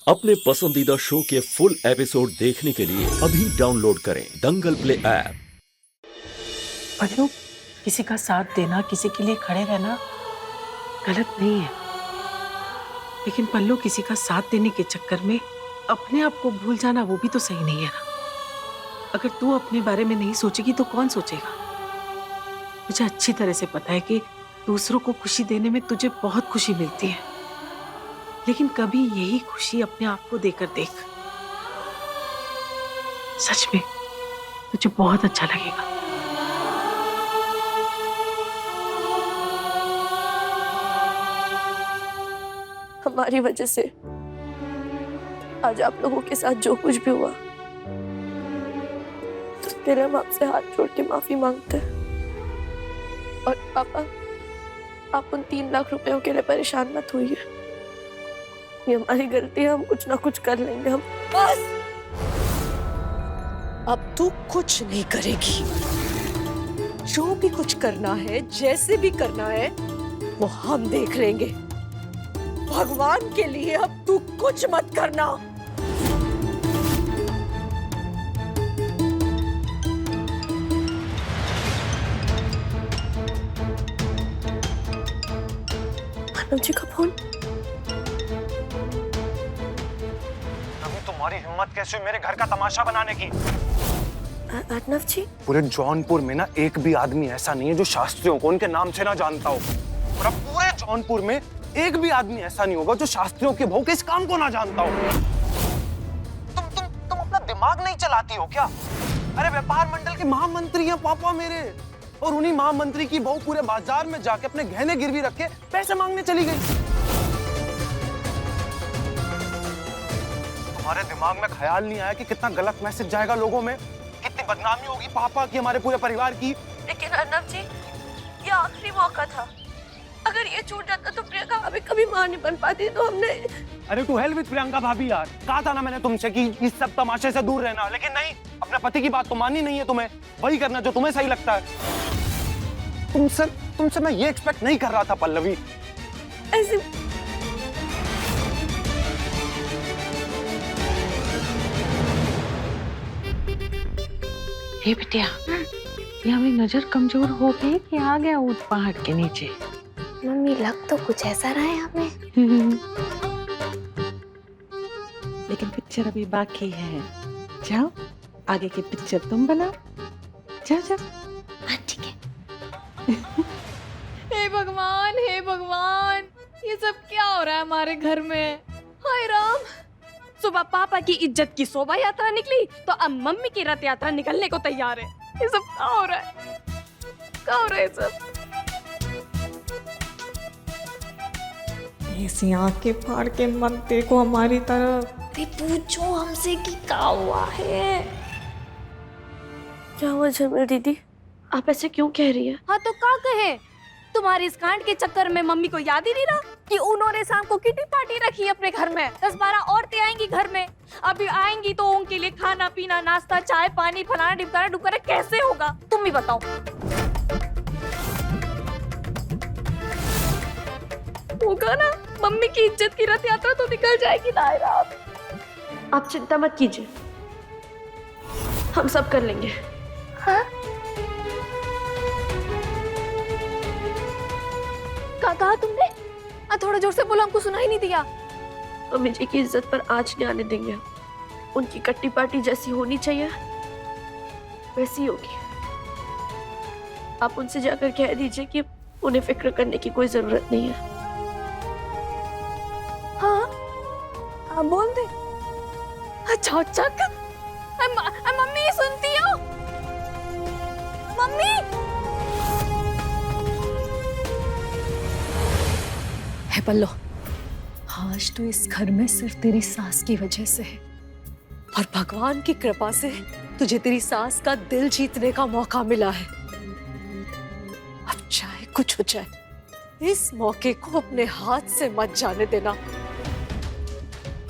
अपने पसंदीदा शो के फुल एपिसोड देखने के लिए अभी डाउनलोड करें दंगल प्ले ऐप। पल्लू, किसी का साथ देना, किसी के लिए खड़े रहना गलत नहीं है, लेकिन पल्लू किसी का साथ देने के चक्कर में अपने आप को भूल जाना वो भी तो सही नहीं है ना। अगर तू अपने बारे में नहीं सोचेगी तो कौन सोचेगा? मुझे अच्छी तरह से पता है कि दूसरों को खुशी देने में तुझे बहुत खुशी मिलती है, लेकिन कभी यही खुशी अपने आप को देकर देख। सच में तुझे बहुत अच्छा लगेगा। हमारी वजह से आज आप लोगों के साथ जो कुछ भी हुआ, उसके लिए हम आपसे हाथ जोड़ के माफी मांगते हैं। और पापा, आप उन 3 लाख रुपयों के लिए परेशान मत होइए। ये हमारी गलती है, हम कुछ ना कुछ कर लेंगे। हम बस अब तू कुछ नहीं करेगी। जो भी कुछ करना है, जैसे भी करना है, वो हम देख लेंगे। भगवान के लिए अब तू कुछ मत करना। मानव जी का फोन। तुम्हारी हिम्मत कैसे हुई मेरे घर का तमाशा बनाने की? अर्नव जी, पूरे जौनपुर में ना एक भी आदमी ऐसा नहीं है जो शास्त्रियों को उनके नाम से ना जानता हो। और अब पूरे जौनपुर में एक भी आदमी ऐसा नहीं होगा जो शास्त्रियों के बहू के इस काम को ना जानता हो। तुम अपना दिमाग नहीं चलाती हो क्या? अरे व्यापार मंडल के महामंत्री हैं पापा मेरे, और उन्हीं महामंत्री की बहू पूरे बाजार में जाके अपने गहने गिरवी रख के पैसे मांगने चली गई। तुम्हारे दिमाग में ख्याल नहीं आया कि कितना गलत मैसेज जाएगा लोगों में, कितनी बदनामी होगी पापा की, हमारे पूरे परिवार की। लेकिन अर्नव जी, ये आखिरी मौका था। अगर ये छूट जाता तो प्रियंका भाभी कभी मां नहीं बन पाती। तो हमने अरे टू हेल विद प्रियंका भाभी यार, कहा था ना मैंने तुमसे कि इस सब तमाशे से दूर रहना, लेकिन नहीं, अपने पति की बात तो माननी नहीं है तुम्हें, वही करना जो तुम्हें सही लगता है। तुमसे मैं ये एक्सपेक्ट नहीं कर रहा था पल्लवी। ऐसे हे बिटिया, ये हमें नजर कमजोर हो गई कि आ गया ऊंट पहाड़ के नीचे। मम्मी, लग तो कुछ ऐसा रहा है हमें। लेकिन पिक्चर अभी बाकी है। जाओ, आगे की पिक्चर तुम बनाओ। जाओ जाओ। हाँ ठीक है। हे भगवान, ये सब क्या हो रहा है हमारे घर में? हाय राम, सुबह पापा की इज्जत की शोभा यात्रा निकली तो अब मम्मी की रथ यात्रा निकलने को तैयार है। ये सब क्या हो रहा है? क्या हो रहा है सब? ऐसी आंखें फाड़ के मत देखो हमारी तरफ। अरे पूछो हमसे कि क्या हुआ है। क्या हुआ झलमल दीदी, आप ऐसे क्यों कह रही है? हाँ तो क्या कहे, तुम्हारे इस कांड के चक्कर में मम्मी को याद ही नहीं रहा कि उन्होंने शाम को किटी पार्टी रखी अपने घर में। 10-12 औरतें आएंगी घर में, अभी आएंगी तो उनके लिए खाना पीना, नाश्ता, चाय पानी, फलाना ढिमकाना डुकाना कैसे होगा? तुम ही बताओ। होगा ना, मम्मी की इज्जत की रथ यात्रा तो निकल जाएगी ना। आप चिंता मत कीजिए, हम सब कर लेंगे। हाँ? कहा तुमने? थोड़ा जोर से बोलो, हमको सुनाई नहीं दिया। मम्मी जी की इज्जत पर आँच नहीं आने देंगे। उनकी कट्टी पार्टी जैसी होनी चाहिए वैसी होगी। आप उनसे जाकर कह दीजिए कि उन्हें फिक्र करने की कोई जरूरत नहीं है। हाँ बोल दे। अच्छा मम्मी सुनती हो? मम्मी है पल्लो, आज तो इस घर में सिर्फ तेरी सास की वजह से है, और भगवान की कृपा से तुझे तेरी सास का दिल जीतने का मौका मिला है। अब चाहे कुछ हो जाए, इस मौके को अपने हाथ से मत जाने देना।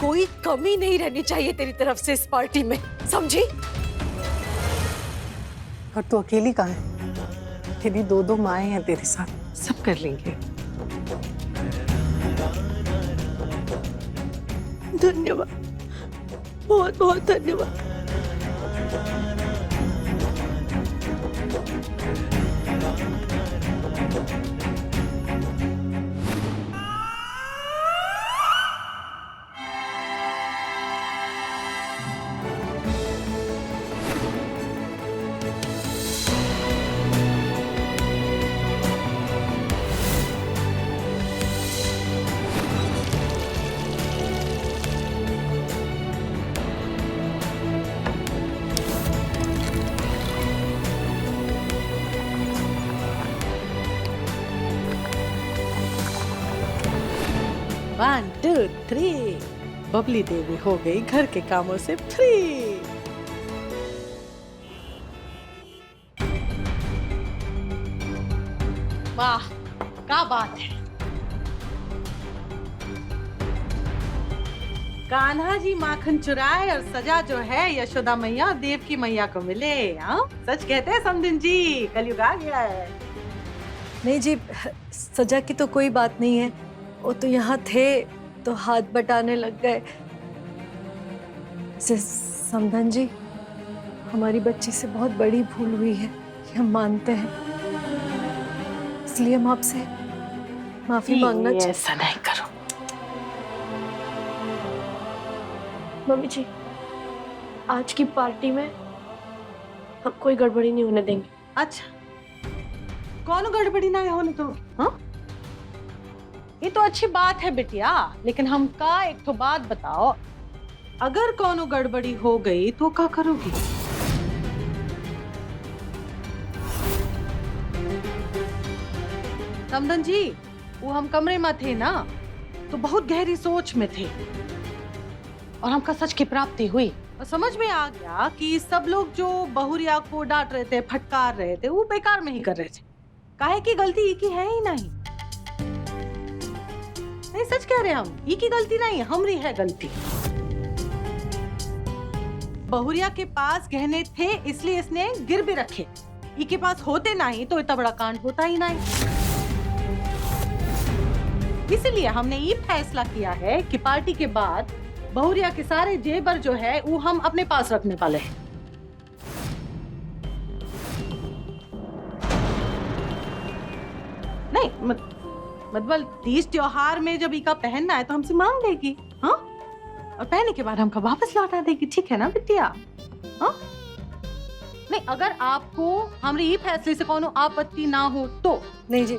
कोई कमी नहीं रहनी चाहिए तेरी तरफ से इस पार्टी में, समझी? और तू अकेली कहाँ है? तेरी 2 माएं हैं तेरे साथ, सब कर लेंगे। धन्यवाद, बहुत बहुत धन्यवाद। वन टू थ्री, बबली देवी हो गई घर के कामों से फ्री। वाह, क्या बात है। कान्हा जी माखन चुराए और सजा जो है यशोदा मैया और देव की मैया को मिले। हाँ, सच कहते हैं समधिन जी, कलयुग आ गया है। नहीं जी, सजा की तो कोई बात नहीं है। वो तो यहाँ थे तो हाथ बटाने लग गए। समधन जी, हमारी बच्ची से बहुत बड़ी भूल हुई है, ये हम मानते हैं। इसलिए हम आपसे माफी मांगना चाहते। ऐसा नहीं करो मम्मी जी, आज की पार्टी में हम कोई गड़बड़ी नहीं होने देंगे। अच्छा, कौन गड़बड़ी ना होने तो? हाँ, ये तो अच्छी बात है बिटिया, लेकिन हमका एक तो बात बताओ, अगर कोनो गड़बड़ी हो गई तो क्या करोगी? समधन जी, वो हम कमरे में थे ना, तो बहुत गहरी सोच में थे और हमका सच की प्राप्ति हुई और समझ में आ गया कि सब लोग जो बहुरिया को डांट रहे थे, फटकार रहे थे, वो बेकार में ही कर रहे थे। काहे की गलती की है ही नहीं। नहीं, सच कह रहे हम, ई की गलती नहीं, हमरी है गलती। बहुरिया के पास गहने थे इसलिए इसने गिर भी रखे। ई के पास होते नहीं तो इतना बड़ा कांड होता ही नहीं। इसलिए हमने ये फैसला किया है कि पार्टी के बाद बहुरिया के सारे जेवर जो है वो हम अपने पास रखने वाले हैं। नहीं मतलब तीज त्योहार में जब इका पहनना है तो हमसे मांग लेगी, हाँ, और पहनने के बाद हमका वापस लौटा देगी। ठीक है ना बिटिया? हाँ, नहीं, अगर आपको हमारे ये फैसले से कोनो आपत्ति ना हो तो। नहीं जी,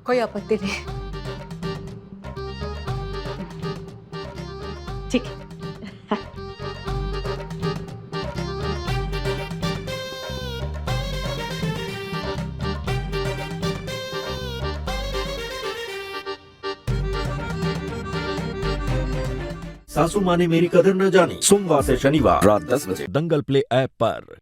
कोई आपत्ति नहीं। ठीक है। सासू माँ ने मेरी कदर न जानी, सोमवार से शनिवार रात 10 बजे दंगल प्ले ऐप पर।